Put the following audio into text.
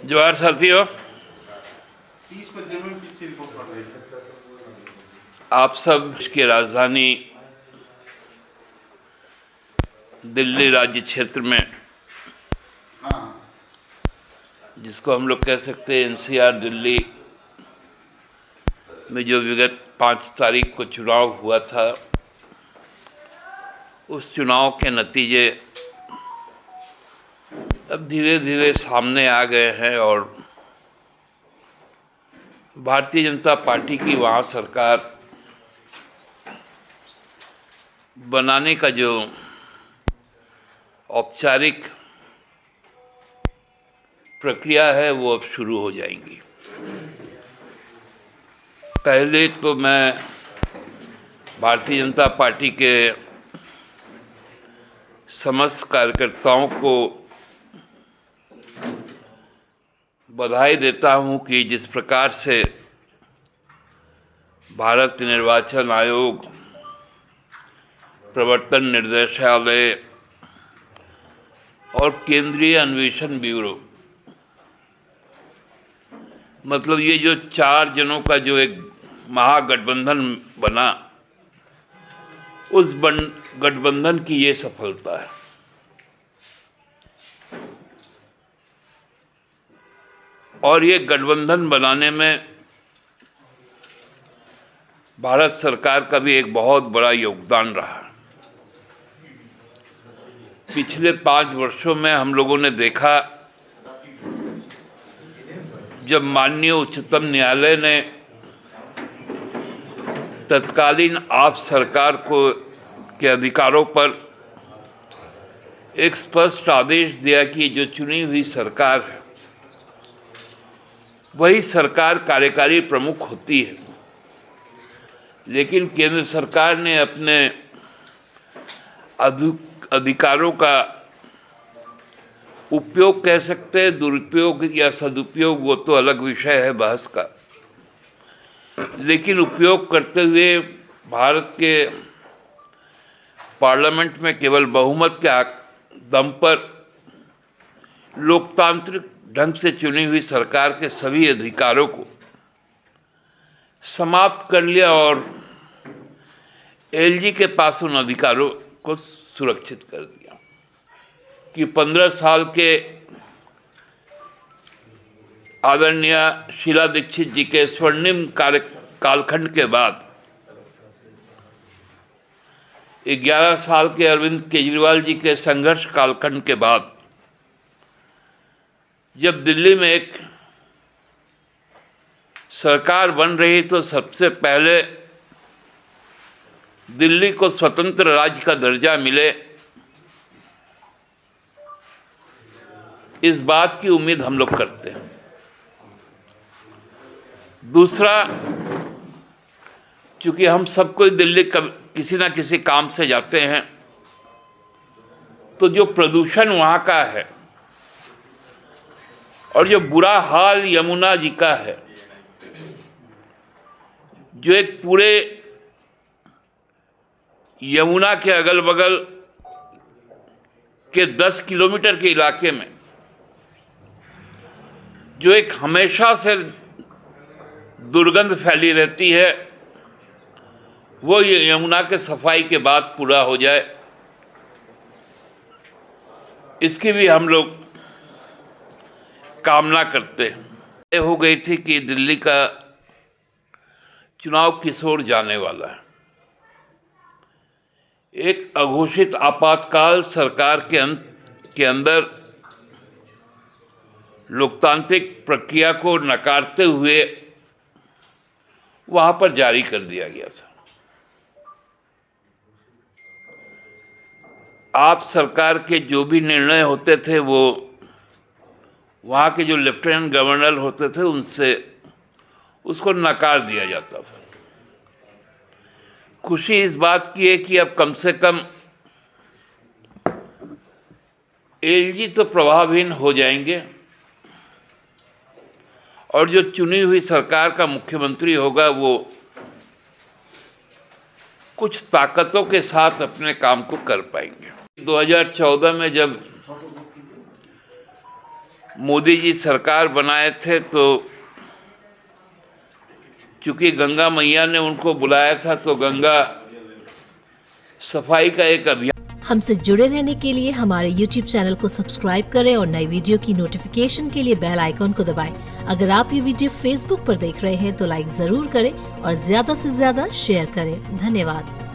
जोहार साथियों, आप सब की राजधानी दिल्ली राज्य क्षेत्र में, जिसको हम लोग कह सकते हैं एनसीआर दिल्ली में जो विगत 5 तारीख को चुनाव हुआ था, उस चुनाव के नतीजे अब धीरे धीरे सामने आ गए हैं और भारतीय जनता पार्टी की वहाँ सरकार बनाने का जो औपचारिक प्रक्रिया है वो अब शुरू हो जाएंगी। पहले तो मैं भारतीय जनता पार्टी के समस्त कार्यकर्ताओं को बधाई देता हूं कि जिस प्रकार से भारत निर्वाचन आयोग, प्रवर्तन निर्देशालय और केंद्रीय अन्वेषण ब्यूरो, मतलब ये जो 4 जनों का जो एक महागठबंधन बना, उस गठबंधन की ये सफलता है। और ये गठबंधन बनाने में भारत सरकार का भी एक बहुत बड़ा योगदान रहा। पिछले 5 वर्षों में हम लोगों ने देखा, जब माननीय उच्चतम न्यायालय ने तत्कालीन आप सरकार के अधिकारों पर एक स्पष्ट आदेश दिया कि जो चुनी हुई सरकार है वही सरकार कार्यकारी प्रमुख होती है, लेकिन केंद्र सरकार ने अपने अधिकारों का उपयोग कह सकते हैं, दुरुपयोग या सदुपयोग वो तो अलग विषय है बहस का, लेकिन उपयोग करते हुए भारत के पार्लियामेंट में केवल बहुमत के दम पर लोकतांत्रिक ढंग से चुनी हुई सरकार के सभी अधिकारों को समाप्त कर लिया और एलजी के पास उन अधिकारों को सुरक्षित कर दिया कि 15 साल के आदरणीय शीला दीक्षित जी के स्वर्णिम कालखंड के बाद 11 साल के अरविंद केजरीवाल जी के संघर्ष कालखंड के बाद जब दिल्ली में एक सरकार बन रही तो सबसे पहले दिल्ली को स्वतंत्र राज्य का दर्जा मिले, इस बात की उम्मीद हम लोग करते हैं। दूसरा, चूंकि हम सब कोई दिल्ली किसी ना किसी काम से जाते हैं, तो जो प्रदूषण वहां का है और जो बुरा हाल यमुना जी का है, जो एक पूरे यमुना के अगल बगल के 10 किलोमीटर के इलाके में जो एक हमेशा से दुर्गंध फैली रहती है, वो यमुना के सफाई के बाद पूरा हो जाए, इसकी भी हम लोग कामना करते हैं। हो गई थी कि दिल्ली का चुनाव किस ओर जाने वाला है। एक अघोषित आपातकाल सरकार के अंदर लोकतांत्रिक प्रक्रिया को नकारते हुए वहां पर जारी कर दिया गया था। आप सरकार के जो भी निर्णय होते थे वो वहाँ के जो लेफ्टिनेंट गवर्नर होते थे उनसे उसको नकार दिया जाता था। खुशी इस बात की है कि अब कम से कम एलजी तो प्रभावहीन हो जाएंगे और जो चुनी हुई सरकार का मुख्यमंत्री होगा वो कुछ ताकतों के साथ अपने काम को कर पाएंगे। 2014 में जब मोदी जी सरकार बनाए थे तो चूंकि गंगा मैया ने उनको बुलाया था तो गंगा सफाई का एक अभियान। हमसे जुड़े रहने के लिए हमारे YouTube चैनल को सब्सक्राइब करें और नई वीडियो की नोटिफिकेशन के लिए बेल आइकॉन को दबाएं। अगर आप ये वीडियो Facebook पर देख रहे हैं तो लाइक जरूर करें और ज्यादा से ज्यादा शेयर करें। धन्यवाद।